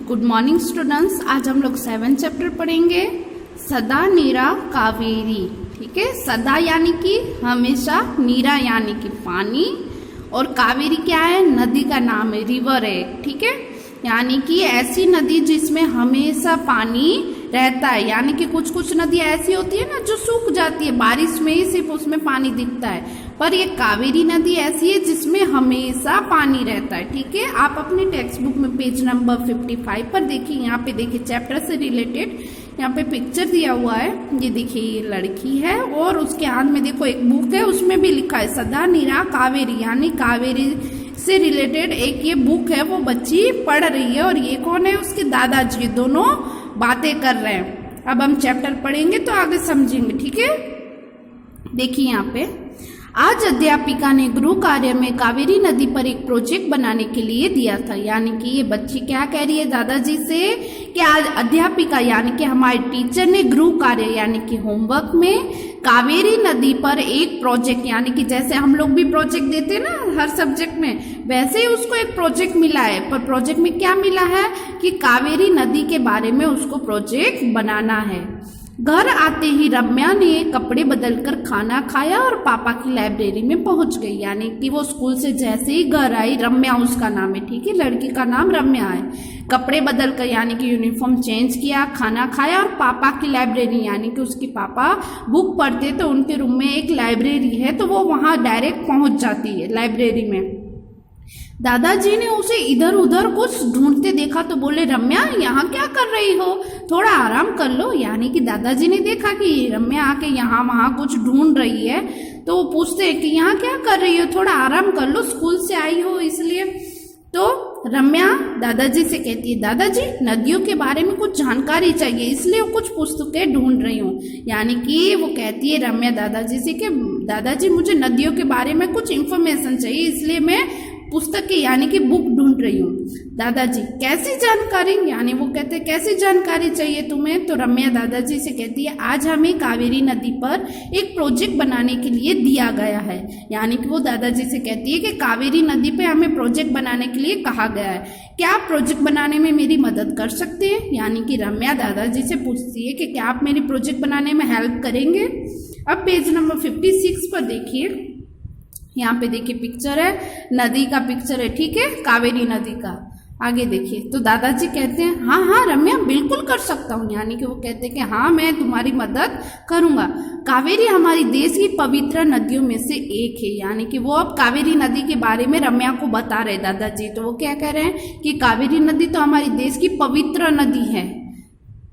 Good morning students. आज हम लोग 7th चैप्टर पढ़ेंगे, सदा नीरा कावेरी। ठीक है, सदा यानी कि हमेशा, नीरा यानी कि पानी, और कावेरी क्या है? नदी का नाम है, रिवर है। ठीक है, यानी कि ऐसी नदी जिसमें हमेशा पानी रहता है। यानी कि कुछ कुछ नदी ऐसी होती है ना जो सूख जाती है, बारिश में ही सिर्फ उसमें पानी दिखता है, पर ये कावेरी नदी ऐसी है जिसमें हमेशा पानी रहता है। ठीक है, आप अपने टेक्स्ट बुक में पेज नंबर 55 पर देखिए। यहाँ पे देखिए चैप्टर से रिलेटेड यहाँ पे पिक्चर दिया हुआ है। ये देखिए, ये लड़की है और उसके हाथ में देखो एक बुक है, उसमें भी लिखा है सदा नीरा कावेरी, यानी कावेरी से रिलेटेड एक ये बुक है, वो बच्ची पढ़ रही है। और ये कौन है? उसके दादाजी, दोनों बातें कर रहे हैं। अब हम चैप्टर पढ़ेंगे तो आगे समझेंगे। ठीक है, देखिए यहाँ पे, आज अध्यापिका ने गृह कार्य में कावेरी नदी पर एक प्रोजेक्ट बनाने के लिए दिया था। यानी कि ये बच्ची क्या कह रही है दादाजी से कि आज अध्यापिका यानी कि हमारे टीचर ने गृह कार्य यानी कि होमवर्क में कावेरी नदी पर एक प्रोजेक्ट, यानी कि जैसे हम लोग भी प्रोजेक्ट देते हैं ना हर सब्जेक्ट में, वैसे ही उसको एक प्रोजेक्ट मिला है। पर प्रोजेक्ट में क्या मिला है कि कावेरी नदी के बारे में उसको प्रोजेक्ट बनाना है। घर आते ही रम्या ने कपड़े बदलकर खाना खाया और पापा की लाइब्रेरी में पहुंच गई। यानी कि वो स्कूल से जैसे ही घर आई, रम्या उसका नाम है। ठीक है, लड़की का नाम रम्या है। कपड़े बदलकर यानी कि यूनिफॉर्म चेंज किया, खाना खाया और पापा की लाइब्रेरी, यानी कि उसके पापा बुक पढ़ते तो उनके रूम में एक लाइब्रेरी है, तो वो वहाँ डायरेक्ट पहुँच जाती है लाइब्रेरी में। दादाजी ने उसे इधर उधर कुछ ढूंढते देखा तो बोले, रम्या यहाँ क्या कर रही हो? थोड़ा आराम कर लो। यानी कि दादाजी ने देखा कि रम्या आके यहाँ वहाँ कुछ ढूंढ रही है, तो वो पूछते हैं कि यहाँ क्या कर रही हो? थोड़ा आराम कर लो, स्कूल से आई हो इसलिए। तो रम्या दादाजी से कहती है, दादाजी नदियों के बारे में कुछ जानकारी चाहिए, इसलिए कुछ पुस्तकें ढूंढ रही हूँ। यानी कि वो कहती है रम्या दादाजी से कि दादाजी मुझे नदियों के बारे में कुछ इन्फॉर्मेशन चाहिए, इसलिए मैं पुस्तक की यानी कि बुक ढूंढ रही हूँ। दादाजी कैसी जानकारी? यानी वो कहते हैं कैसी जानकारी चाहिए तुम्हें? तो रम्या दादाजी से कहती है, आज हमें कावेरी नदी पर एक प्रोजेक्ट बनाने के लिए दिया गया है। यानी कि वो दादाजी से कहती है कि कावेरी नदी पे हमें प्रोजेक्ट बनाने के लिए कहा गया है, क्या आप प्रोजेक्ट बनाने में मेरी मदद कर सकते हैं? यानी कि रम्या दादाजी से पूछती है कि क्या आप मेरी प्रोजेक्ट बनाने में हेल्प करेंगे? अब पेज नंबर 56 पर देखिए, यहाँ पे देखिए पिक्चर है, नदी का पिक्चर है। ठीक है, कावेरी नदी का। आगे देखिए, तो दादाजी कहते हैं, हाँ हाँ रम्या बिल्कुल कर सकता हूँ। यानी कि वो कहते हैं कि हाँ मैं तुम्हारी मदद करूँगा। कावेरी हमारी देश की पवित्र नदियों में से एक है। यानी कि वो अब कावेरी नदी के बारे में रम्या को बता रहे दादाजी। तो वो क्या कह रहे हैं कि कावेरी नदी तो हमारी देश की पवित्र नदी है,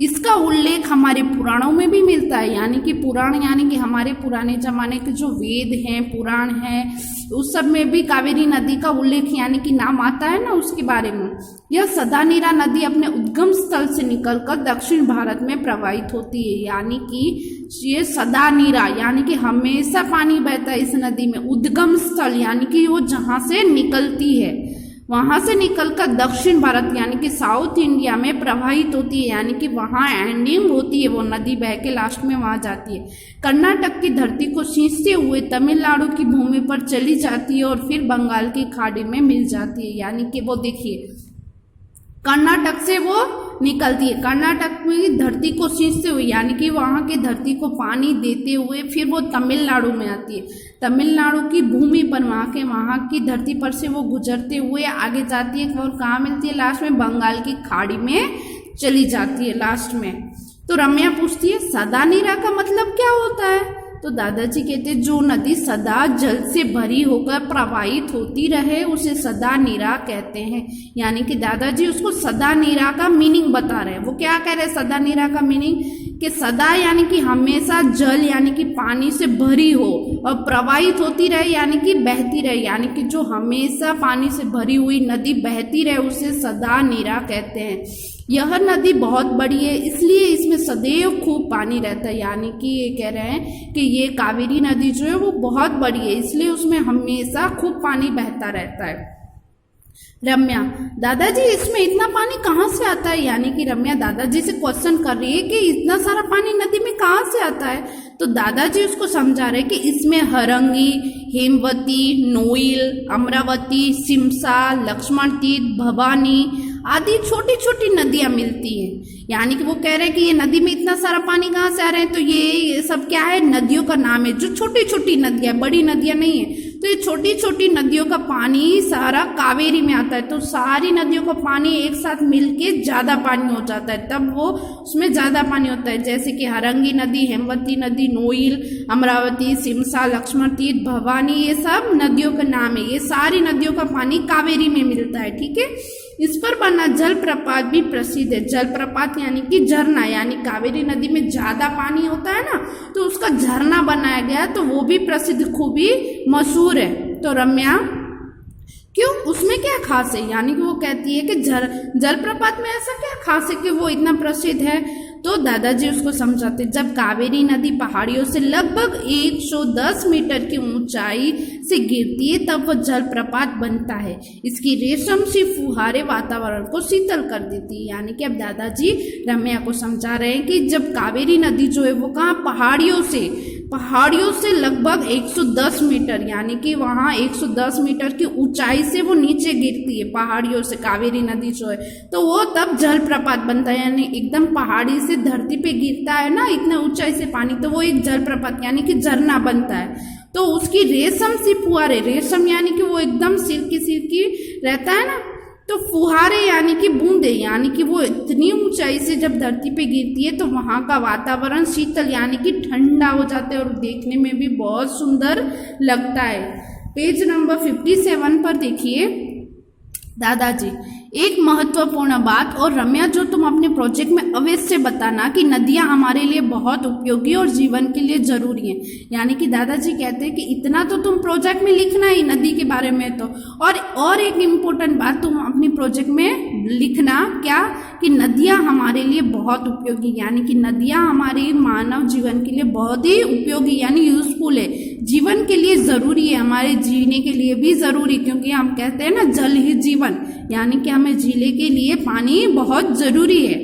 इसका उल्लेख हमारे पुराणों में भी मिलता है। यानी कि पुराण यानी कि हमारे पुराने जमाने के जो वेद हैं, पुराण हैं, उस सब में भी कावेरी नदी का उल्लेख यानी कि नाम आता है ना उसके बारे में। यह सदा नीरा नदी अपने उद्गम स्थल से निकलकर दक्षिण भारत में प्रवाहित होती है। यानी कि ये सदा नीरा यानी कि हमेशा पानी बहता है इस नदी में। उद्गम स्थल यानी कि वो जहाँ से निकलती है, वहां से निकलकर दक्षिण भारत यानी कि साउथ इंडिया में प्रवाहित होती है। यानी कि वहां एंडिंग होती है, वो नदी बह के लास्ट में वहां जाती है। कर्नाटक की धरती को सींचते हुए तमिलनाडु की भूमि पर चली जाती है और फिर बंगाल की खाड़ी में मिल जाती है। यानी कि वो देखिए कर्नाटक से वो निकलती है, कर्नाटक में धरती को सींचते हुए यानी कि वहाँ की धरती को पानी देते हुए फिर वो तमिलनाडु में आती है। तमिलनाडु की भूमि पर वहाँ की धरती पर से वो गुजरते हुए आगे जाती है और कहाँ मिलती है? लास्ट में बंगाल की खाड़ी में चली जाती है लास्ट में। तो रम्या पूछती है, सदा नीरा का मतलब क्या होता है? तो दादाजी कहते हैं, जो नदी सदा जल से भरी होकर प्रवाहित होती रहे उसे सदा नीरा कहते हैं। यानी कि दादाजी उसको सदा नीरा का मीनिंग बता रहे हैं। वो क्या कह रहे हैं सदा नीरा का मीनिंग? कि सदा यानी कि हमेशा जल यानी कि पानी से भरी हो, और प्रवाहित होती रहे यानी कि बहती रहे। यानी कि जो हमेशा पानी से भरी हुई नदी बहती रहे उसे सदा नीरा कहते हैं। यह नदी बहुत बड़ी है, इसलिए इसमें सदैव खूब पानी रहता है। यानी कि ये कह रहे हैं कि ये कावेरी नदी जो है वो बहुत बड़ी है, इसलिए उसमें हमेशा खूब पानी बहता रहता है। रम्या, दादाजी इसमें इतना पानी कहाँ से आता है? यानी कि रम्या दादाजी से क्वेश्चन कर रही है कि इतना सारा पानी नदी में कहाँ से आता है? तो दादाजी उसको समझा रहे कि इसमें हरंगी, हेमवती, नोइल, अमरावती, सिमसा, लक्ष्मण तीर्थ, भवानी आदि छोटी छोटी नदियां मिलती हैं। यानी कि वो कह रहे हैं कि ये नदी में इतना सारा पानी कहाँ से आ रहा है, तो ये सब क्या है, नदियों का नाम है, जो छोटी छोटी नदियां, बड़ी नदियां नहीं है। तो ये छोटी छोटी नदियों का पानी सारा कावेरी में आता है, तो सारी नदियों का पानी एक साथ मिलके ज्यादा पानी हो जाता है, तब वो उसमें ज्यादा पानी होता है। जैसे कि हरंगी नदी, हेमवती नदी, नोइल, अमरावती, सिमसा, लक्ष्मण तीर्थ, भवानी, ये सब नदियों का नाम है। ये सारी नदियों का पानी कावेरी में मिलता है। ठीक है, इस पर बना जलप्रपात भी प्रसिद्ध है। जलप्रपात यानी कि झरना, यानी कावेरी नदी में ज्यादा पानी होता है ना, तो उसका झरना बनाया गया, तो वो भी प्रसिद्ध, खूब ही मशहूर है। तो रम्या क्यों, उसमें क्या खास है, यानी कि वो कहती है कि जलप्रपात में ऐसा क्या खास है कि वो इतना प्रसिद्ध है। तो दादाजी उसको समझाते, जब कावेरी नदी पहाड़ियों से लगभग 110 मीटर की ऊंचाई से गिरती है तब वह जलप्रपात बनता है। इसकी रेशम सी फुहारे वातावरण को शीतल कर देती है। यानी कि अब दादाजी रम्या को समझा रहे हैं कि जब कावेरी नदी जो है वो कहाँ, पहाड़ियों से लगभग 110 मीटर, यानी कि वहाँ 110 मीटर की ऊंचाई से वो नीचे गिरती है पहाड़ियों से, कावेरी नदी जो है, तो वो तब जलप्रपात बनता है। यानी एकदम पहाड़ी से धरती पे गिरता है ना इतने ऊंचाई से पानी, तो वो एक जलप्रपात यानी कि झरना बनता है। तो उसकी रेशम सी फुहारे, रेशम यानी कि वो एकदम सिल्की रहता है ना, तो फुहारे यानी कि बूंदे, यानी कि वो इतनी ऊंचाई से जब धरती पे गिरती है तो वहां का वातावरण शीतल यानी कि ठंडा हो जाता है और देखने में भी बहुत सुंदर लगता है। पेज नंबर 57 पर देखिए दादाजी, एक महत्वपूर्ण बात, और रम्या जो तुम अपने प्रोजेक्ट में अवश्य बताना कि नदियां हमारे लिए बहुत उपयोगी और जीवन के लिए जरूरी हैं। यानी कि दादाजी कहते हैं कि इतना तो तुम प्रोजेक्ट में लिखना ही नदी के बारे में, तो और एक इम्पोर्टेंट बात तुम अपनी प्रोजेक्ट में लिखना, क्या, कि नदियां हमारे लिए बहुत उपयोगी, यानी कि नदियां हमारे मानव जीवन के लिए बहुत ही उपयोगी यानी यूजफुल है, जीवन के लिए जरूरी है, हमारे जीने के लिए भी जरूरी, क्योंकि हम कहते हैं ना जल ही जीवन, यानी कि हमें जीने के लिए पानी बहुत जरूरी है।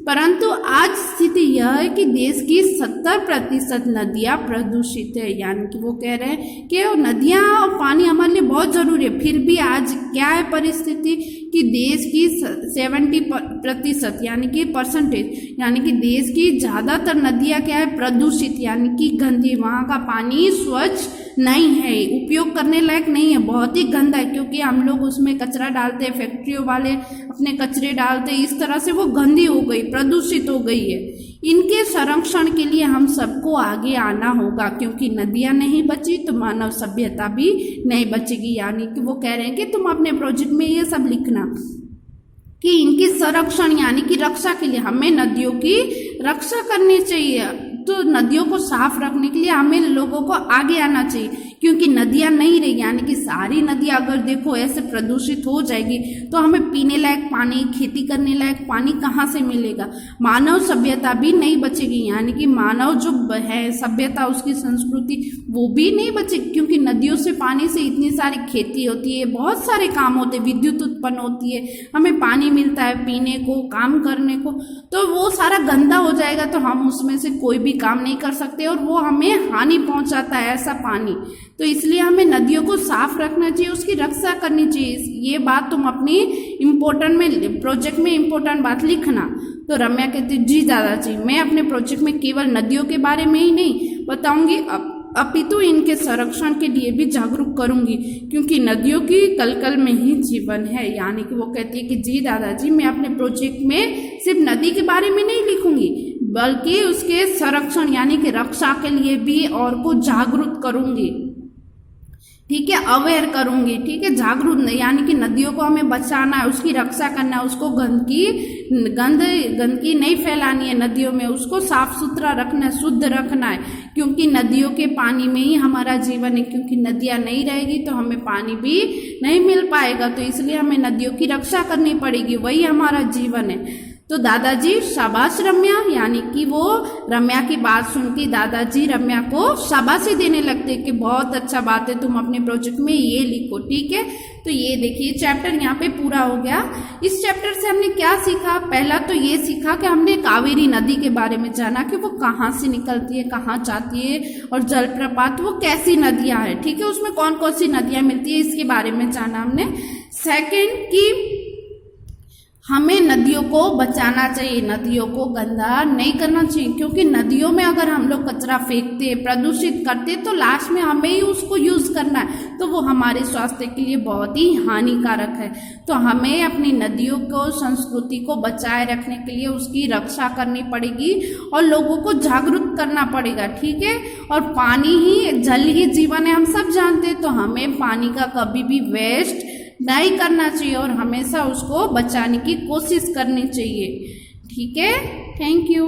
परंतु आज स्थिति यह है कि देश की 70% नदियां प्रदूषित है। यानी कि वो कह रहे हैं कि नदियां और पानी हमारे लिए बहुत जरूरी है, फिर भी आज क्या है परिस्थिति कि देश की 70% यानी कि परसेंटेज, यानी कि देश की ज्यादातर नदियां क्या है, प्रदूषित यानी कि गंदी, वहां का पानी स्वच्छ नहीं है, उपयोग करने लायक नहीं है, बहुत ही गंदा है, क्योंकि हम लोग उसमें कचरा डालते हैं, फैक्ट्रियों वाले अपने कचरे डालते हैं, इस तरह से वो गंदी हो गई, प्रदूषित हो गई है। इनके संरक्षण के लिए हम सबको आगे आना होगा, क्योंकि नदियां नहीं बची तो मानव सभ्यता भी नहीं बचेगी। यानी कि वो कह रहे हैं कि तुम अपने प्रोजेक्ट में ये सब लिखना कि इनकी संरक्षण यानी कि रक्षा के लिए हमें नदियों की रक्षा करनी चाहिए। तो नदियों को साफ रखने के लिए हमें लोगों को आगे आना चाहिए, क्योंकि नदियां नहीं रही, यानी कि सारी नदियां अगर देखो ऐसे प्रदूषित हो जाएगी तो हमें पीने लायक पानी, खेती करने लायक पानी कहाँ से मिलेगा, मानव सभ्यता भी नहीं बचेगी, यानी कि मानव जो है सभ्यता, उसकी संस्कृति वो भी नहीं बचेगी, क्योंकि नदियों से, पानी से इतनी सारी खेती होती है, बहुत सारे काम होते हैं, विद्युत उत्पन्न होती है, हमें पानी मिलता है पीने को, काम करने को, तो वो सारा गंदा हो जाएगा तो हम उसमें से कोई भी काम नहीं कर सकते और वो हमें हानि पहुंचाता है ऐसा पानी। तो इसलिए हमें नदियों को साफ रखना चाहिए, उसकी रक्षा करनी चाहिए। ये बात तुम अपनी इम्पोर्टेंट में, प्रोजेक्ट में इम्पोर्टेंट बात लिखना। तो रम्या कहती, जी दादाजी, मैं अपने प्रोजेक्ट में केवल नदियों के बारे में ही नहीं बताऊंगी, अपितु इनके संरक्षण के लिए भी जागरूक करूंगी, क्योंकि नदियों की कलकल में ही जीवन है। यानी कि वो कहती है कि जी दादाजी, मैं अपने प्रोजेक्ट में सिर्फ नदी के बारे में नहीं लिखूंगी, बल्कि उसके संरक्षण यानी कि रक्षा के लिए भी और को जागरूक करूंगी, ठीक है, अवेयर करूंगी, ठीक है, जागरूक यानी कि नदियों को हमें बचाना है, उसकी रक्षा करना है, उसको गंदगी नहीं फैलानी है नदियों में, उसको साफ सुथरा रखना है, शुद्ध रखना है, क्योंकि नदियों के पानी में ही हमारा जीवन है, क्योंकि नदियां नहीं रहेगी तो हमें पानी भी नहीं मिल पाएगा, तो इसलिए हमें नदियों की रक्षा करनी पड़ेगी, वही हमारा जीवन है। तो दादाजी शाबाश रम्या, यानी कि वो रम्या की बात सुन के दादाजी रम्या को शाबाशी देने लगते कि बहुत अच्छा बात है, तुम अपने प्रोजेक्ट में ये लिखो, ठीक है। तो ये देखिए चैप्टर यहाँ पे पूरा हो गया। इस चैप्टर से हमने क्या सीखा, पहला तो ये सीखा कि हमने कावेरी नदी के बारे में जाना कि वो कहाँ से निकलती है, कहाँ जाती है, और जलप्रपात वो कैसी नदियां है, ठीक है, उसमें कौन कौन सी नदियां मिलती है, इसके बारे में जाना हमने। सेकेंड कि हमें नदियों को बचाना चाहिए, नदियों को गंदा नहीं करना चाहिए, क्योंकि नदियों में अगर हम लोग कचरा फेंकते, प्रदूषित करते तो लास्ट में हमें ही उसको यूज़ करना है, तो वो हमारे स्वास्थ्य के लिए बहुत ही हानिकारक है। तो हमें अपनी नदियों को, संस्कृति को बचाए रखने के लिए उसकी रक्षा करनी पड़ेगी और लोगों को जागरूक करना पड़ेगा, ठीक है। और पानी ही, जल ही जीवन है, हम सब जानते हैं, तो हमें पानी का कभी भी वेस्ट नहीं करना चाहिए और हमेशा उसको बचाने की कोशिश करनी चाहिए, ठीक है। Thank you.